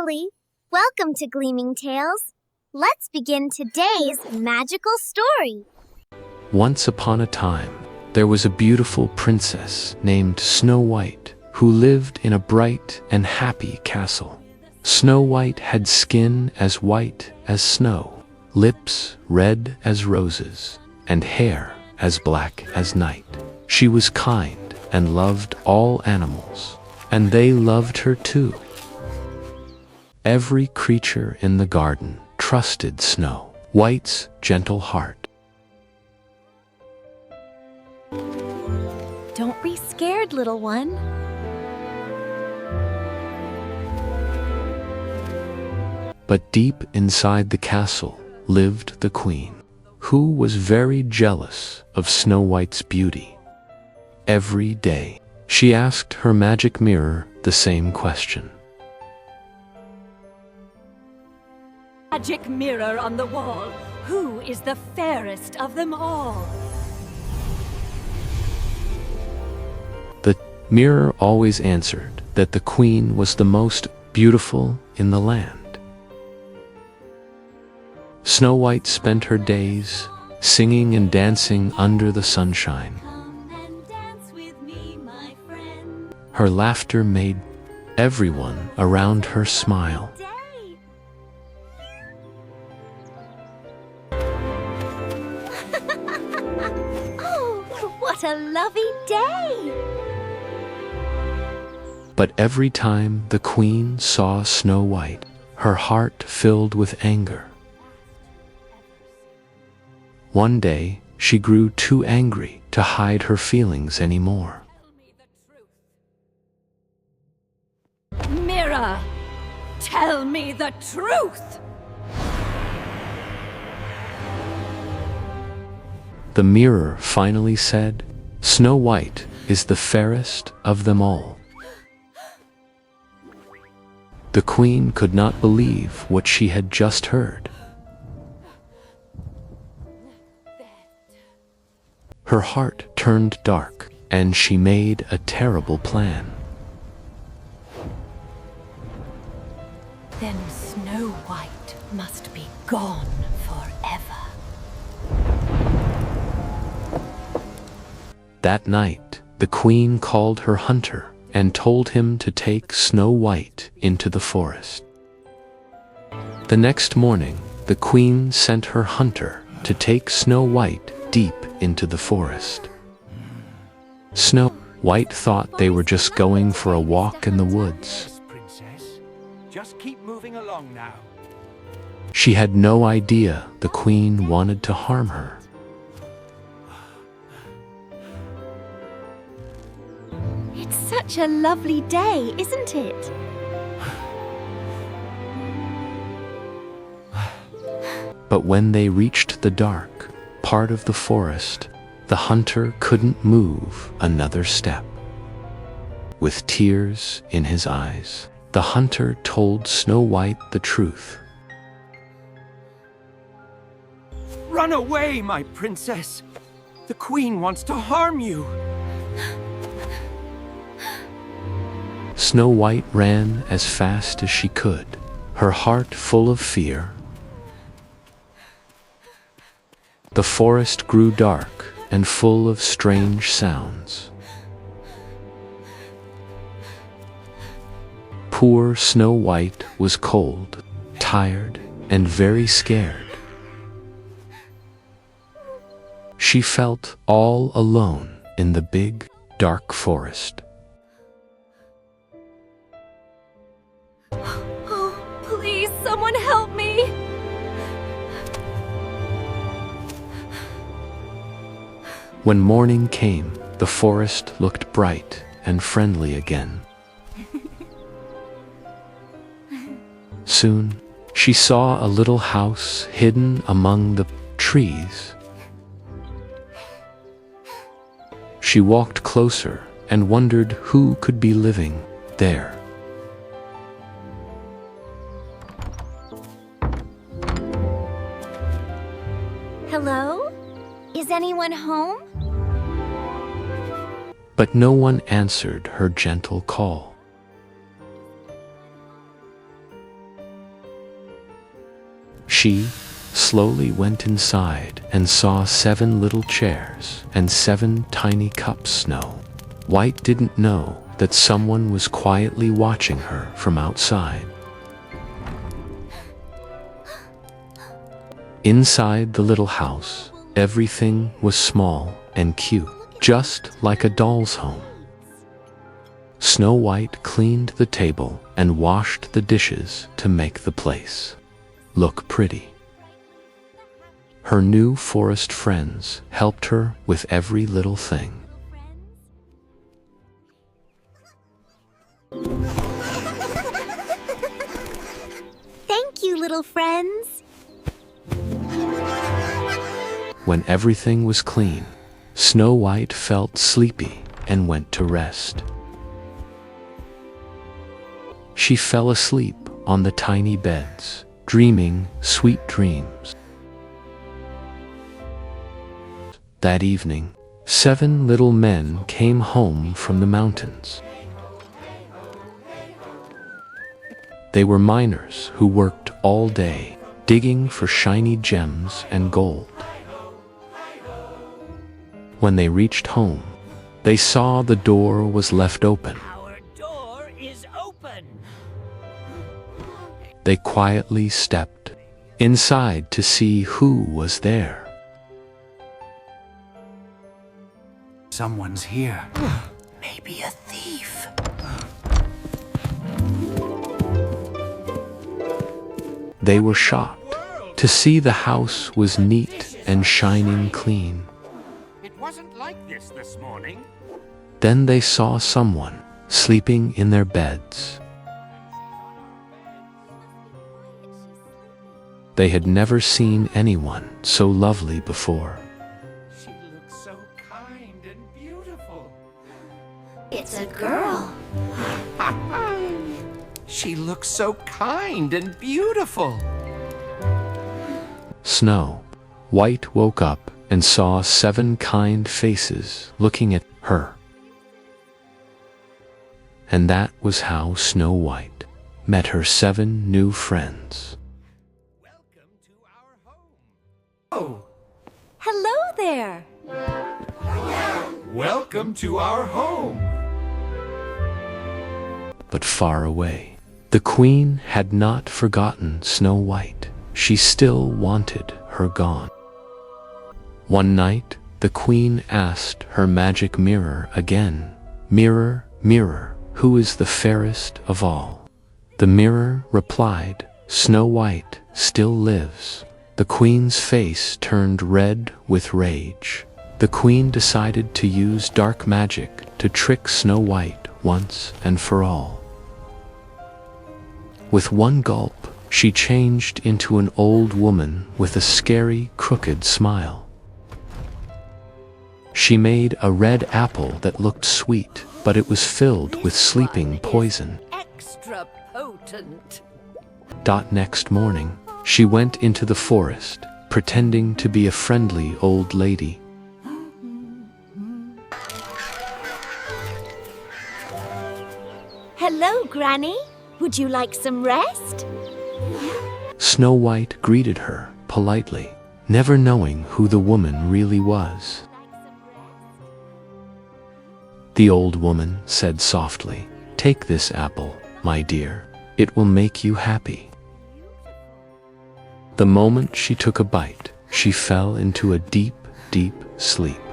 Lily. Welcome to Gleaming Tales. Let's begin today's magical story. Once upon a time, there was a beautiful princess named Snow White who lived in a bright and happy castle. Snow White had skin as white as snow, lips red as roses, and hair as black as night. She was kind and loved all animals, and they loved her too. Every creature in the garden trusted Snow White's gentle heart. Don't be scared, little one. But deep inside the castle lived the queen, who was very jealous of Snow White's beauty. Every day, she asked her magic mirror the same question. Magic mirror on the wall, who is the fairest of them all? The mirror always answered that the queen was the most beautiful in the land. Snow White spent her days singing and dancing under the sunshine. Come and dance with me, my friend. Her laughter made everyone around her smile. Oh, what a lovely day! But every time the queen saw Snow White, her heart filled with anger. One day, she grew too angry to hide her feelings anymore. Mirror, tell me the truth! The mirror finally said, "Snow White is the fairest of them all." The queen could not believe what she had just heard. Her heart turned dark, and she made a terrible plan. Then Snow White must be gone forever. That night, the queen called her hunter and told him to take Snow White into the forest. The next morning, the queen sent her hunter to take Snow White deep into the forest. Snow White thought they were just going for a walk in the woods. Princess, just keep moving along now. She had no idea the queen wanted to harm her. It's such a lovely day, isn't it? But when they reached the dark part of the forest, the hunter couldn't move another step. With tears in his eyes, the hunter told Snow White the truth. Run away, my princess! The queen wants to harm you! Snow White ran as fast as she could, her heart full of fear. The forest grew dark and full of strange sounds. Poor Snow White was cold, tired, and very scared. She felt all alone in the big, dark forest. Oh, please, someone help me! When morning came, the forest looked bright and friendly again. Soon, she saw a little house hidden among the trees. She walked closer and wondered who could be living there. Hello? Is anyone home? But no one answered her gentle call. She slowly went inside and saw 7 little chairs and 7 tiny cups. Snow White didn't know that someone was quietly watching her from outside. Inside the little house, everything was small and cute, just like a doll's home. Snow White cleaned the table and washed the dishes to make the place look pretty. Her new forest friends helped her with every little thing. Thank you, little friends. When everything was clean, Snow White felt sleepy and went to rest. She fell asleep on the tiny beds, dreaming sweet dreams. That evening, 7 little men came home from the mountains. They were miners who worked all day, digging for shiny gems and gold. When they reached home, they saw the door was left open. Our door is open. They quietly stepped inside to see who was there. Someone's here. Maybe a thief. They were shocked to see the house was neat and shining clean. It wasn't like this morning. Then they saw someone sleeping in their beds. They had never seen anyone so lovely before. She looks so kind and beautiful. It's a girl. She looks so kind and beautiful. Snow White woke up and saw 7 kind faces looking at her. And that was how Snow White met her 7 new friends. Welcome to our home. Oh, Hello there. welcome to our home. But far away, the queen had not forgotten Snow White. She still wanted her gone. One night, the queen asked her magic mirror again, "Mirror, mirror, who is the fairest of all?" The mirror replied, "Snow White still lives." The queen's face turned red with rage. The queen decided to use dark magic to trick Snow White once and for all. With one gulp, she changed into an old woman with a scary, crooked smile. She made a red apple that looked sweet, but it was filled with sleeping poison. Extra potent. Next morning, she went into the forest, pretending to be a friendly old lady. Hello, Granny. Would you like some rest? Snow White greeted her politely, never knowing who the woman really was. The old woman said softly, "Take this apple, my dear. It will make you happy." The moment she took a bite, she fell into a deep, deep sleep.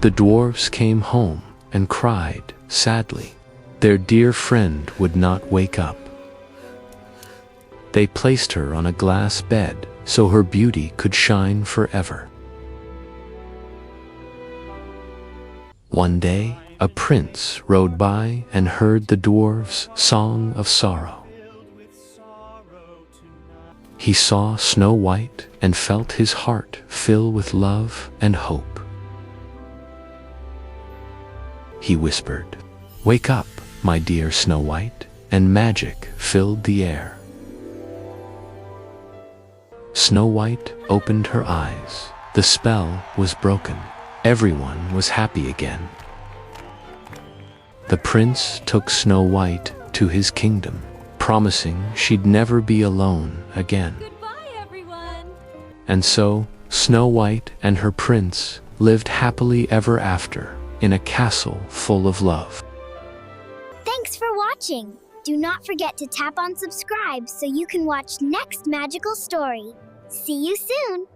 The dwarfs came home and cried sadly. Their dear friend would not wake up. They placed her on a glass bed so her beauty could shine forever. One day, a prince rode by and heard the dwarfs' song of sorrow. He saw Snow White and felt his heart fill with love and hope. He whispered, "Wake up, my dear Snow White," and magic filled the air. Snow White opened her eyes. The spell was broken. Everyone was happy again. The prince took Snow White to his kingdom, promising she'd never be alone again. Goodbye, everyone. And so, Snow White and her prince lived happily ever after in a castle full of love. Thanks for watching. Do not forget to tap on subscribe so you can watch next magical story. See you soon!